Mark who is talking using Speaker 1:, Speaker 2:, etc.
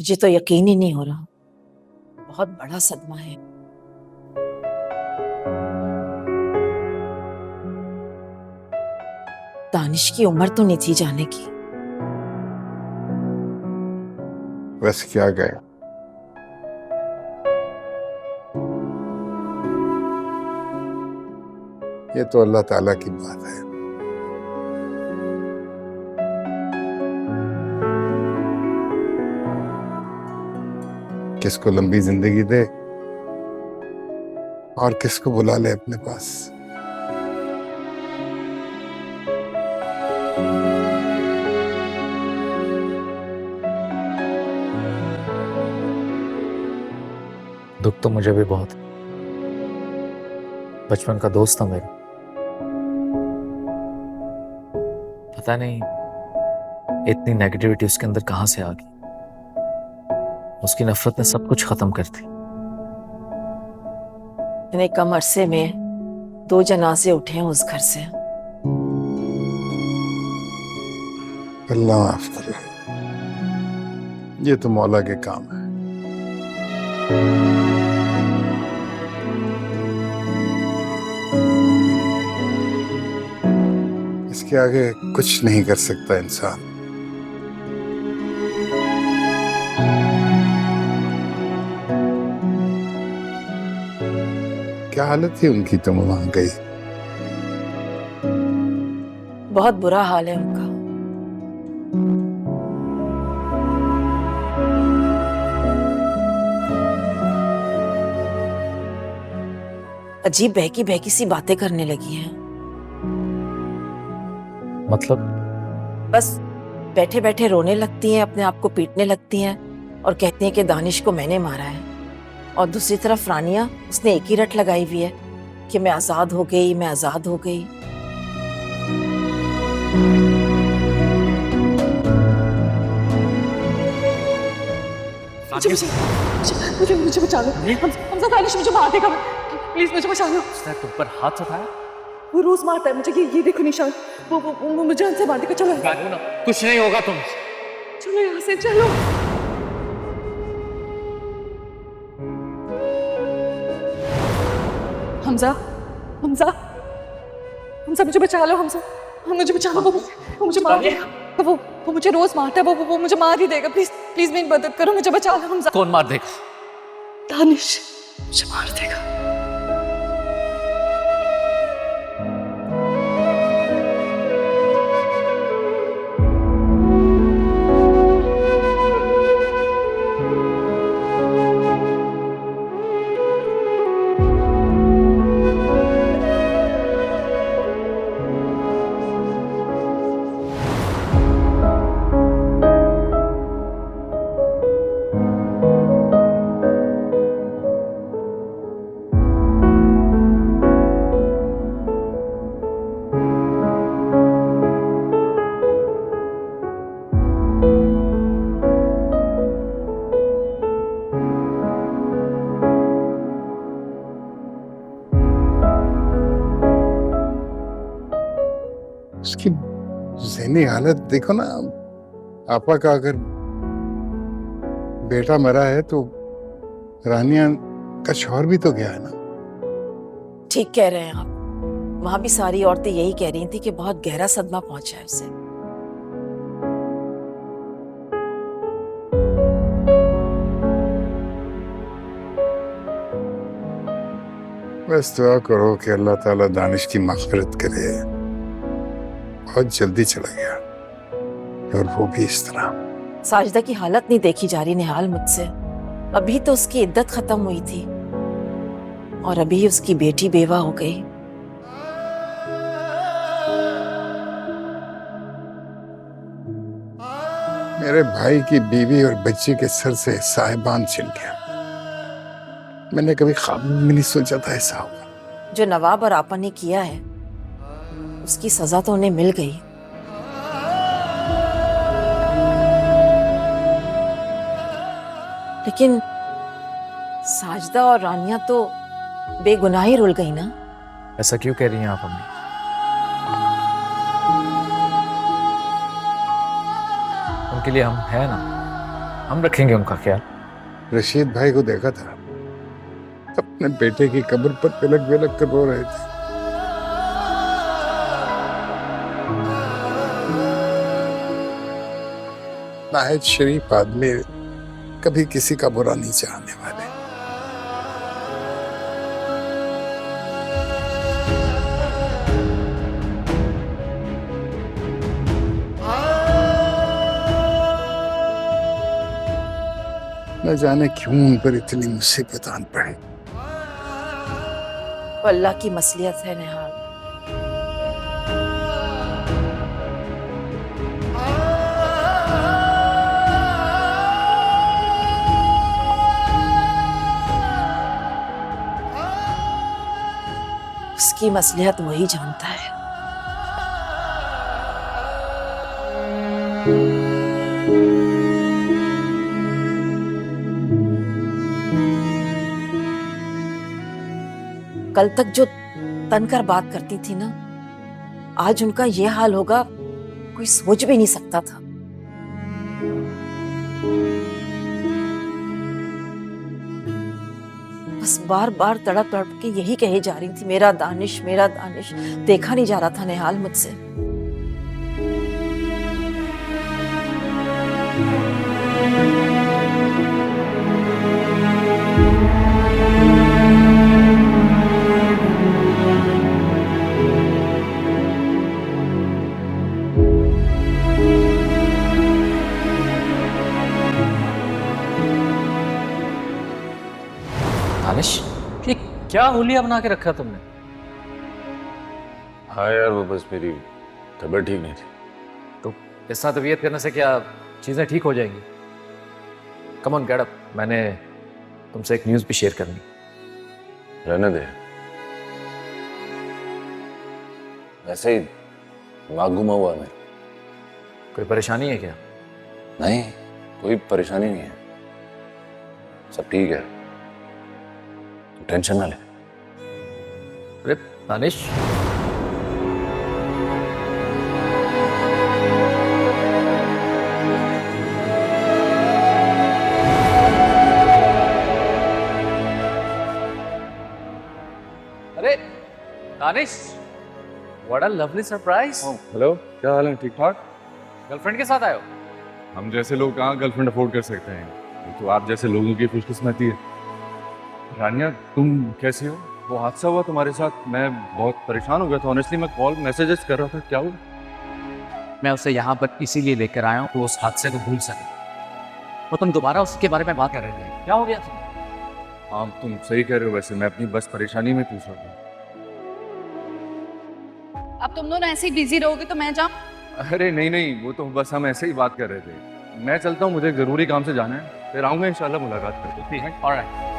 Speaker 1: मुझे तो यकीन ही नहीं हो रहा, बहुत बड़ा सदमा है। दानिश की उम्र तो नहीं थी जाने की।
Speaker 2: बस क्या गए। ये तो अल्लाह ताला की बात है। किसको लंबी जिंदगी दे और किसको बुला ले अपने पास।
Speaker 3: दुख तो मुझे भी बहुत है। बचपन का दोस्त था मेरा। पता नहीं इतनी नेगेटिविटी उसके अंदर कहां से आ गई। उसकी नफरत ने सब कुछ खत्म कर दी।
Speaker 1: इतने कम अरसे में 2 जनाजे उठे हैं उस घर से।
Speaker 2: अल्लाह माफ करे, ये तो मौला के काम है। इसके आगे कुछ नहीं कर सकता इंसान। क्या हालत थी उनकी तुम वहां गई?
Speaker 1: बहुत बुरा हाल है उनका। अजीब बहकी बहकी सी बातें करने लगी हैं।
Speaker 3: मतलब?
Speaker 1: बस बैठे बैठे रोने लगती हैं, अपने आप को पीटने लगती हैं और कहती हैं कि दानिश को मैंने मारा है। और दूसरी तरफ रानिया, उसने एक ही रट लगाई हुई है कि मैं आजाद हो गई, मैं आजाद हो गई।
Speaker 4: मुझे बचा लो। हमजा दानिश मुझे मार देगा। प्लीज मुझे बचा लो।
Speaker 3: उसने तुम पर हाथ उठाया?
Speaker 4: वो रोज मारता है मुझे। ये देखो निशान। वो मुझे जान से मार देगा। चलो
Speaker 3: कुछ नहीं होगा तुम।
Speaker 4: चलो यहाँ से चलो। हमजा हमजा हमजा मुझे बचा लो। हमजा मुझे बचा लो। वो मुझे मार देगा। वो मुझे रोज मारता है। वो मुझे मार ही देगा। प्लीज प्लीज मेरी मदद करो। मुझे बचा लो हमजा।
Speaker 3: कौन मार देगा?
Speaker 4: दानिश मुझे मार देगा।
Speaker 2: उसकी ज़हनी हालत देखो ना। आपा का अगर बेटा मरा है तो रानिया का शौहर भी तो गया है ना।
Speaker 1: ठीक कह रहे हैं आप। वहां भी सारी औरतें यही कह रही थी कि बहुत गहरा सदमा पहुंचा है उसे।
Speaker 2: बस दुआ करो कि अल्लाह ताला दानिश की मग़फ़िरत करे। बहुत जल्दी चला गया और वो भी इस तरह।
Speaker 1: साजिदा की हालत नहीं देखी जा रही निहाल मुझसे। अभी तो उसकी इद्दत खत्म हुई थी और अभी उसकी बेटी बेवा हो गई।
Speaker 2: मेरे भाई की बीवी और बच्चे के सर से साहिबान छिन गया। मैंने कभी ख्वाब में नहीं सोचा था ऐसा होगा।
Speaker 1: जो नवाब और आपा ने किया है उसकी सजा तो उन्हें मिल गई। लेकिन साजिदा और रानिया तो बेगुनाही रुल गई ना।
Speaker 3: ऐसा क्यों कह रही हैं आप अम्मी? उनके लिए हम हैं ना। हम रखेंगे उनका ख्याल।
Speaker 2: रशीद भाई को देखा था, अपने बेटे की कब्र पर तिलक विलक कर रो रहे थे। नाहिद शरीफ आदमी, कभी किसी का बुरा नहीं चाहने वाले। न जाने क्यों उन पर इतनी मुसीबत आन पड़ी।
Speaker 1: वो अल्लाह की मसलियत है निहाल। उसकी मसलियत वही जानता है। कल तक जो तनकर बात करती थी ना, आज उनका ये हाल होगा कोई सोच भी नहीं सकता था। बस बार बार तड़प तड़प के यही कही जा रही थी, मेरा दानिश मेरा दानिश। देखा नहीं जा रहा था निहाल मुझसे।
Speaker 3: दानिश, ये क्या होलिया बना के रखा तुमने?
Speaker 5: हाँ यार, वो बस मेरी तबीयत ठीक नहीं थी।
Speaker 3: तो इस तरह तबीयत करने से क्या चीज़ें ठीक हो जाएंगी? कम ऑन गेट अप, मैंने तुमसे एक न्यूज़ भी शेयर करनी।
Speaker 5: रहने दे, वैसे ही दिमाग घुमा हुआ है मेरा।
Speaker 3: कोई परेशानी है क्या?
Speaker 5: नहीं, कोई परेशानी नहीं है, सब ठीक है, तू टेंशन ना ले।
Speaker 3: अरे दानिश, अरे Danish, what a lovely surprise.
Speaker 6: Hello, क्या हाल है? ठीक ठाक।
Speaker 3: गर्लफ्रेंड के साथ आए हो?
Speaker 6: हम जैसे लोग कहाँ गर्लफ्रेंड अफोर्ड कर सकते हैं? ये तो आप जैसे लोगों की खुशकिस्मती है। रानिया, तुम कैसी हो? वो हादसा हुआ तुम्हारे साथ, मैं बहुत परेशान हो गया था। ऑनेस्टली मैं कॉल मैसेजेस कर रहा था, क्या हुआ?
Speaker 7: मैं उसे यहाँ पर इसीलिए लेकर आया हूँ कि उस हादसे को भूल सके। और तुम दोबारा उसके बारे में बात कर रहे थे, क्या हो गया था?
Speaker 6: हाँ, तुम सही कह रहे हो। वैसे मैं अपनी बस परेशानी में पूछ रहा था।
Speaker 4: अब तुम दोनों ऐसे ही बिजी रहोगे तो मैं जाऊँ?
Speaker 6: अरे नहीं नहीं, वो तो बस हम ऐसे ही बात कर रहे थे। मैं चलता हूँ, मुझे जरूरी काम से जाना है, फिर आऊँगा इंशाल्लाह, मुलाकात करते हैं।
Speaker 7: ठीक है, ऑलराइट।